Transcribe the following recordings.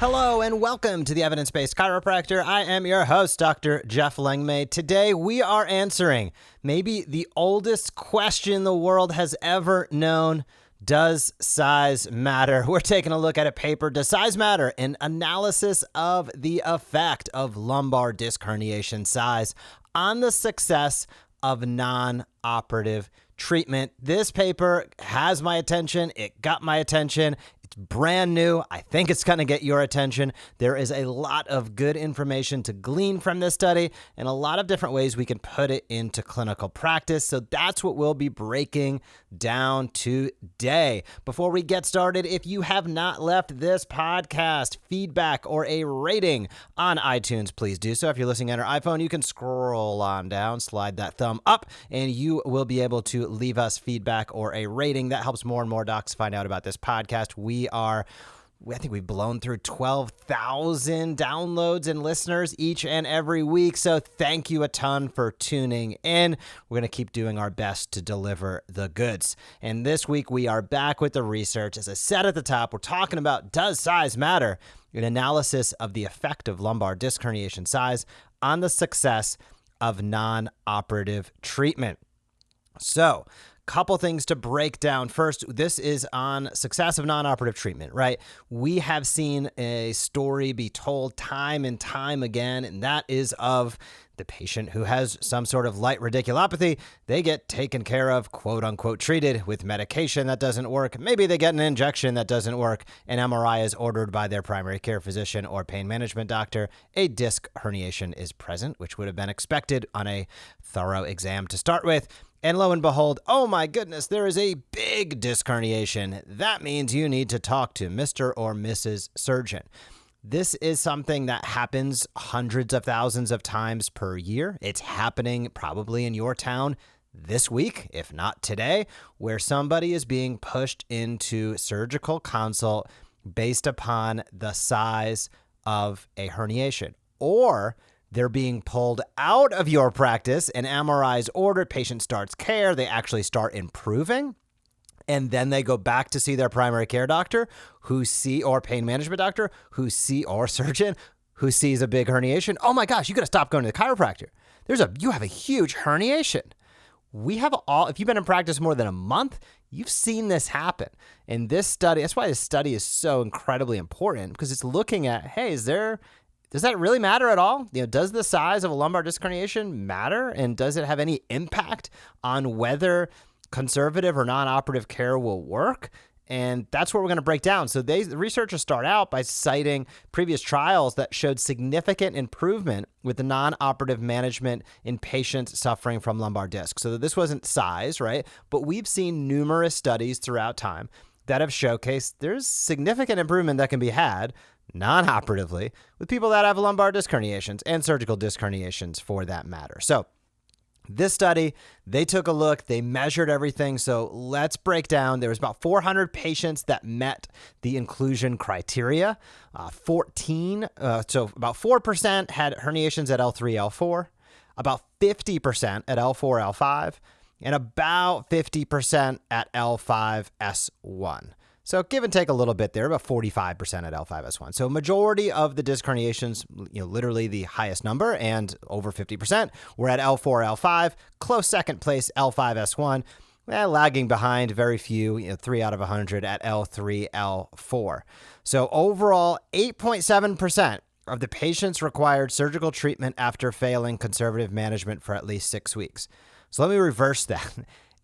Hello and welcome to the Evidence Based Chiropractor. I am your host, Dr. Jeff Langmaid. Today we are answering maybe the oldest question the world has ever known. Does size matter? We're taking a look at a paper, Does Size Matter? An analysis of the effect of lumbar disc herniation size on the success of non-operative treatment. This paper has my attention. It got my attention. It's brand new. I think it's going to get your attention. There is a lot of good information to glean from this study and a lot of different ways we can put it into clinical practice. So that's what we'll be breaking down today. Before we get started, if you have not left this podcast feedback or a rating on iTunes, please do so. If you're listening on your iPhone, you can scroll on down, slide that thumb up, and you will be able to leave us feedback or a rating. That helps more and more docs find out about this podcast. I think we've blown through 12,000 downloads and listeners each and every week. So thank you a ton for tuning in. We're going to keep doing our best to deliver the goods. And this week we are back with the research. As I said at the top, we're talking about Does Size Matter? An analysis of the effect of lumbar disc herniation size on the success of non-operative treatment. So, couple things to break down. First, this is on success of non-operative treatment, right? We have seen a story be told time and time again, and that is of the patient who has some sort of light radiculopathy. They get taken care of, quote unquote, treated with medication that doesn't work. Maybe they get an injection that doesn't work. An MRI is ordered by their primary care physician or pain management doctor. A disc herniation is present, which would have been expected on a thorough exam to start with. And lo and behold, oh my goodness, there is a big disc herniation. That means you need to talk to Mr. or Mrs. Surgeon. This is something that happens hundreds of thousands of times per year. It's happening probably in your town this week, if not today, where somebody is being pushed into surgical consult based upon the size of a herniation, or they're being pulled out of your practice, an MRI is ordered, patient starts care, they actually start improving, and then they go back to see their primary care doctor or pain management doctor or surgeon who sees a big herniation. Oh my gosh, you got to stop going to the chiropractor. You have a huge herniation. If you've been in practice more than a month, you've seen this happen. And this study, that's why this study is so incredibly important, because it's looking at, hey, does that really matter at all? Does the size of a lumbar disc herniation matter? And does it have any impact on whether conservative or non-operative care will work? And that's what we're going to break down. So the researchers start out by citing previous trials that showed significant improvement with the non-operative management in patients suffering from lumbar disc. So this wasn't size, right? But we've seen numerous studies throughout time that have showcased there's significant improvement that can be had non-operatively with people that have lumbar disc herniations and surgical disc herniations for that matter. So this study, they took a look, they measured everything. So let's break down. There was about 400 patients that met the inclusion criteria. So about 4% had herniations at L3, L4, about 50% at L4, L5, and about 50% at L5, S1. So give and take a little bit there, about 45% at L5S1. So majority of the disc herniations, literally the highest number, and over 50% were at L4, L5. Close second place, L5S1. Lagging behind, very few, 3 out of 100 at L3, L4. So overall, 8.7% of the patients required surgical treatment after failing conservative management for at least 6 weeks. So let me reverse that.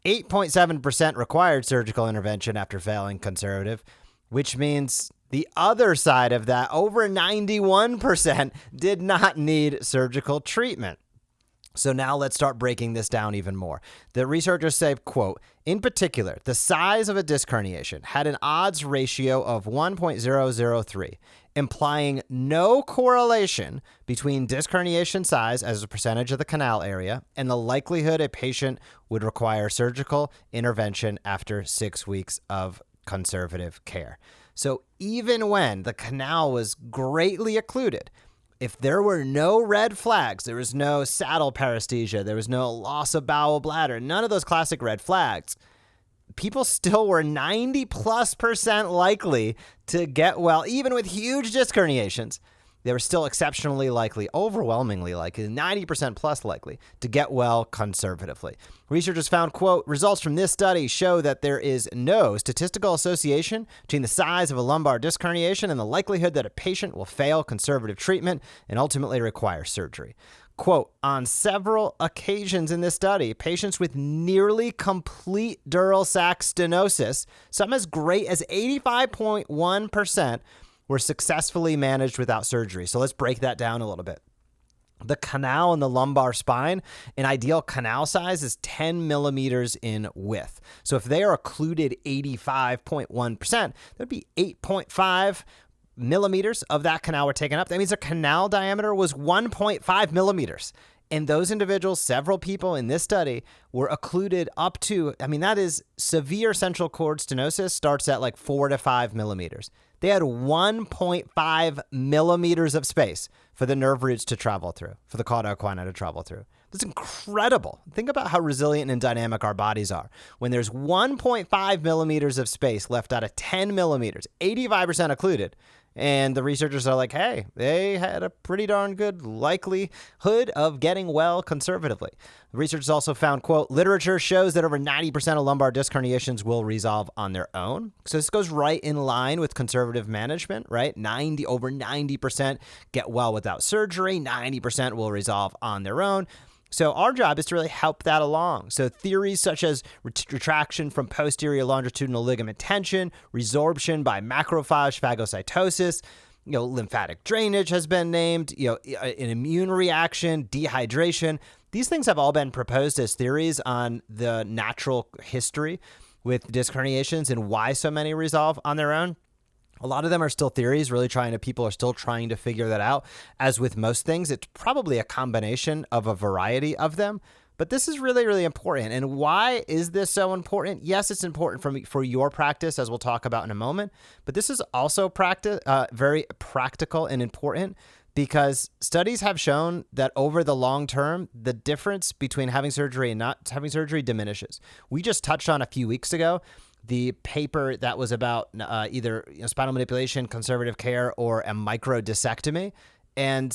8.7% required surgical intervention after failing conservative, which means the other side of that, over 91% did not need surgical treatment. So now let's start breaking this down even more. The researchers say, quote, in particular, the size of a disc herniation had an odds ratio of 1.003, implying no correlation between disc herniation size as a percentage of the canal area and the likelihood a patient would require surgical intervention after 6 weeks of conservative care. So even when the canal was greatly occluded, if there were no red flags, there was no saddle paresthesia, there was no loss of bowel bladder, none of those classic red flags, people still were 90+% likely to get well, even with huge disc herniations. They were still exceptionally likely, overwhelmingly likely, 90% plus likely to get well conservatively. Researchers found, quote, results from this study show that there is no statistical association between the size of a lumbar disc herniation and the likelihood that a patient will fail conservative treatment and ultimately require surgery. Quote, on several occasions in this study, patients with nearly complete dural sac stenosis, some as great as 85.1%, were successfully managed without surgery. So let's break that down a little bit. The canal in the lumbar spine, an ideal canal size is 10 millimeters in width. So if they are occluded 85.1%, that would be 8.5 millimeters of that canal were taken up. That means their canal diameter was 1.5 millimeters. And those individuals, several people in this study, were occluded up to, that is severe central cord stenosis starts at like 4 to 5 millimeters. They had 1.5 millimeters of space for the nerve roots to travel through, for the cauda equina to travel through. That's incredible. Think about how resilient and dynamic our bodies are. When there's 1.5 millimeters of space left out of 10 millimeters, 85% occluded, and the researchers are like, hey, they had a pretty darn good likelihood of getting well conservatively. The researchers also found, quote, literature shows that over 90% of lumbar disc herniations will resolve on their own. So this goes right in line with conservative management, right? Over 90% get well without surgery. 90% will resolve on their own. So our job is to really help that along. So theories such as retraction from posterior longitudinal ligament tension, resorption by macrophage phagocytosis, lymphatic drainage has been named, an immune reaction, dehydration. These things have all been proposed as theories on the natural history with disc herniations and why so many resolve on their own. A lot of them are still theories, people are still trying to figure that out. As with most things, it's probably a combination of a variety of them. But this is really, really important. And why is this so important? Yes, it's important for your practice, as we'll talk about in a moment. But this is also very practical and important because studies have shown that over the long term, the difference between having surgery and not having surgery diminishes. We just touched on a few weeks ago the paper that was about either spinal manipulation, conservative care, or a microdiscectomy. And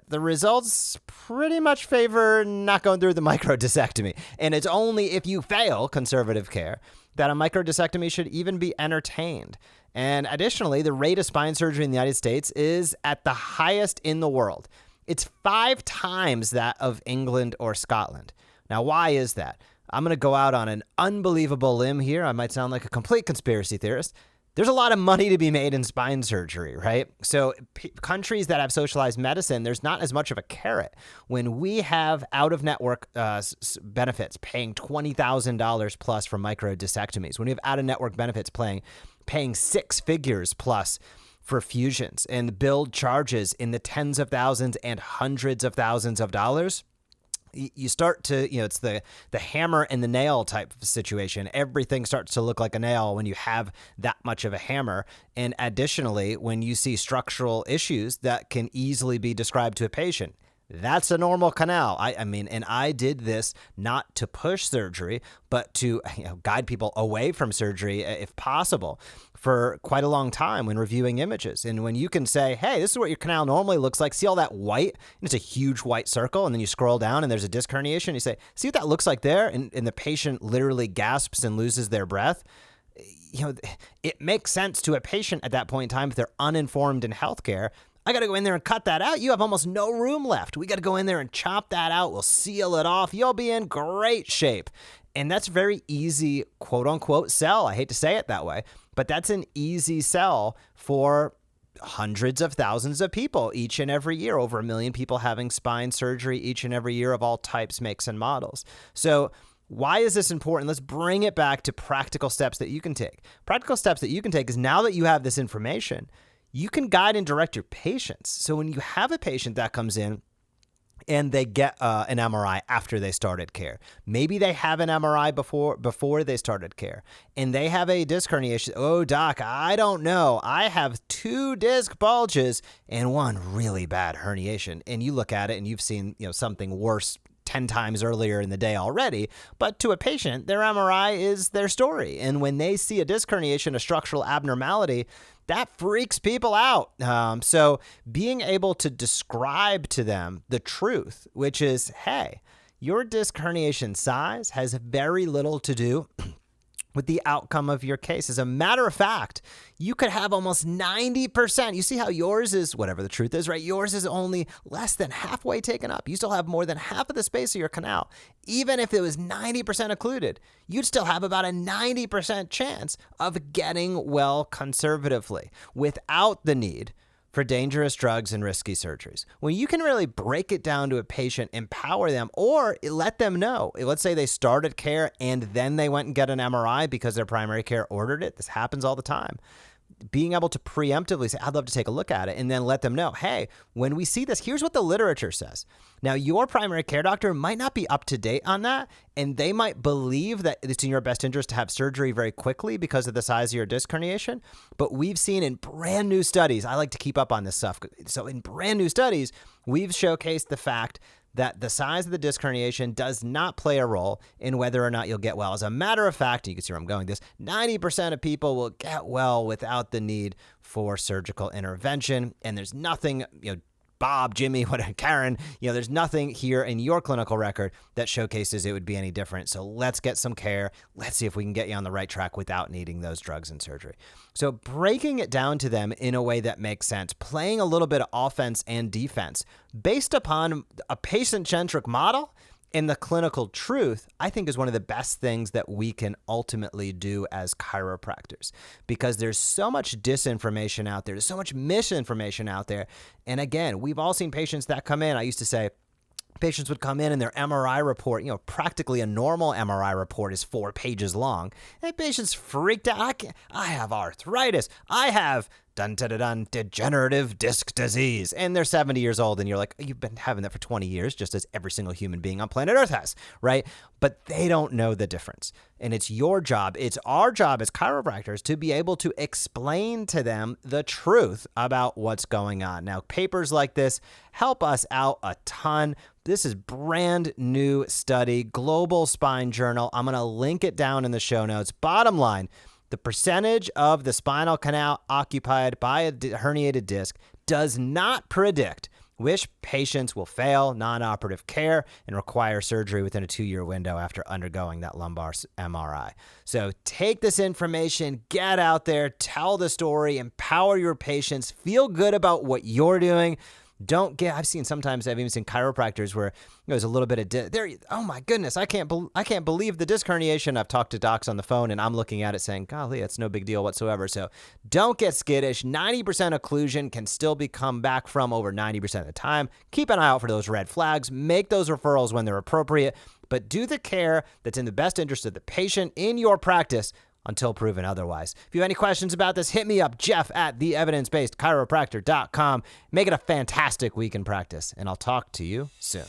the results pretty much favor not going through the microdiscectomy. And it's only if you fail conservative care that a microdiscectomy should even be entertained. And additionally, the rate of spine surgery in the United States is at the highest in the world. It's 5 times that of England or Scotland. Now, why is that? I'm going to go out on an unbelievable limb here. I might sound like a complete conspiracy theorist. There's a lot of money to be made in spine surgery, right? So countries that have socialized medicine, there's not as much of a carrot. When we have out-of-network benefits paying $20,000 plus for microdiscectomies, when we have out-of-network benefits paying 6 figures plus for fusions and billed charges in the tens of thousands and hundreds of thousands of dollars, you start to, it's the hammer and the nail type of situation. Everything starts to look like a nail when you have that much of a hammer. And additionally, when you see structural issues that can easily be described to a patient, that's a normal canal. And I did this not to push surgery, but to guide people away from surgery if possible for quite a long time when reviewing images. And when you can say, hey, this is what your canal normally looks like. See all that white? And it's a huge white circle. And then you scroll down and there's a disc herniation. You say, see what that looks like there? And the patient literally gasps and loses their breath. It makes sense to a patient at that point in time if they're uninformed in healthcare. I got to go in there and cut that out. You have almost no room left. We got to go in there and chop that out. We'll seal it off. You'll be in great shape. And that's very easy, quote unquote, sell. I hate to say it that way, but that's an easy sell for hundreds of thousands of people each and every year. Over 1 million people having spine surgery each and every year of all types, makes, and models. So why is this important? Let's bring it back to practical steps that you can take. Practical steps that you can take is now that you have this information, you can guide and direct your patients. So when you have a patient that comes in and they get an MRI after they started care, maybe they have an MRI before they started care, and they have a disc herniation. Oh, doc, I don't know. I have 2 disc bulges and 1 really bad herniation. And you look at it and you've seen something worse 10 times earlier in the day already. But to a patient, their MRI is their story. And when they see a disc herniation, a structural abnormality, that freaks people out. So being able to describe to them the truth, which is, hey, your disc herniation size has very little to do with the outcome of your case. As a matter of fact, you could have almost 90%. You see how yours is, whatever the truth is, right? Yours is only less than halfway taken up. You still have more than half of the space of your canal. Even if it was 90% occluded, you'd still have about a 90% chance of getting well conservatively without the need for dangerous drugs and risky surgeries. When you can really break it down to a patient, empower them, or let them know. Let's say they started care and then they went and get an MRI because their primary care ordered it. This happens all the time. Being able to preemptively say, I'd love to take a look at it, and then let them know, hey, when we see this, here's what the literature says. Now, your primary care doctor might not be up to date on that, and they might believe that it's in your best interest to have surgery very quickly because of the size of your disc herniation. But we've seen in brand new studies, I like to keep up on this stuff. So in brand new studies, we've showcased the fact that the size of the disc herniation does not play a role in whether or not you'll get well. As a matter of fact, you can see where I'm going with this, 90% of people will get well without the need for surgical intervention. And there's nothing, Bob, Jimmy, Karen, there's nothing here in your clinical record that showcases it would be any different. So let's get some care. Let's see if we can get you on the right track without needing those drugs and surgery. So breaking it down to them in a way that makes sense, playing a little bit of offense and defense based upon a patient-centric model and the clinical truth, I think is one of the best things that we can ultimately do as chiropractors, because there's so much disinformation out there. There's so much misinformation out there. And again, we've all seen patients that come in. I used to say, patients would come in and their MRI report, practically a normal MRI report is 4 pages long. And patients freaked out. I have arthritis. I have degenerative disc disease. And they're 70 years old. And you're like, you've been having that for 20 years, just as every single human being on planet Earth has, right? But they don't know the difference. And it's your job, it's our job as chiropractors to be able to explain to them the truth about what's going on. Now, papers like this help us out a ton. This is brand new study, Global Spine Journal. I'm going to link it down in the show notes. Bottom line, the percentage of the spinal canal occupied by a herniated disc does not predict which patients will fail non-operative care and require surgery within a 2-year window after undergoing that lumbar MRI. So take this information, get out there, tell the story, empower your patients, feel good about what you're doing. I've even seen chiropractors where there's a little bit of oh my goodness, I can't believe the disc herniation. I've talked to docs on the phone and I'm looking at it saying, golly, that's no big deal whatsoever. So don't get skittish. 90% occlusion can still be come back from over 90% of the time. Keep an eye out for those red flags. Make those referrals when they're appropriate, but do the care that's in the best interest of the patient in your practice until proven otherwise. If you have any questions about this, hit me up, Jeff at theevidencebasedchiropractor.com. Make it a fantastic week in practice, and I'll talk to you soon.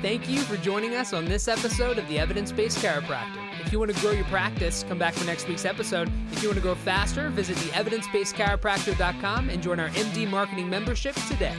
Thank you for joining us on this episode of the Evidence Based Chiropractor. If you want to grow your practice, come back for next week's episode. If you want to grow faster, visit theevidencebasedchiropractor.com and join our MD Marketing membership today.